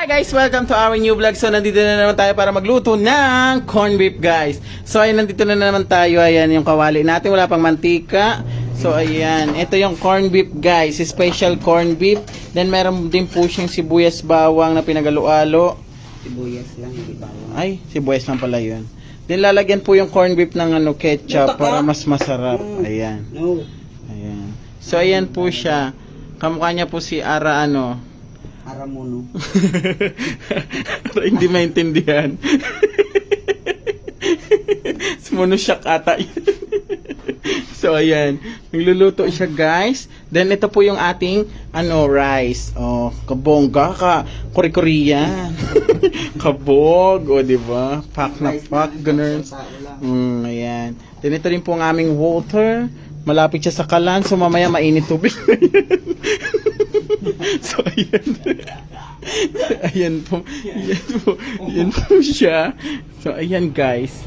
Hi guys! Welcome to our new vlog. So nandito na naman tayo para magluto ng corn beef guys. So ayan, nandito na naman tayo. Ayan yung kawali natin. Wala pang mantika. So ayan, ito yung corn beef guys. Special corn beef. Then meron din po siyang sibuyas bawang na pinagalo-alo. Sibuyas lang, hindi bawang. Ay, sibuyas lang pala yun. Then lalagyan po yung corn beef ng ketchup para mas masarap. Ayan. No. Ayan. So ayan po siya. Kamukha niya po si Ara Aramuno. Hindi maintindihan. Sumuno siya ata. So ayan, nagluluto siya guys. Then ito po yung ating rice. Oh, kabongga ka. Kori-Korean. Kabog, o di ba? Pack na pack, ganun. Ayan. Then ito rin po ang aming water. Malapit siya sa kalan, so mamaya mainit tubig. So ayan. Ayan po. Ayan po siya. So ayan guys.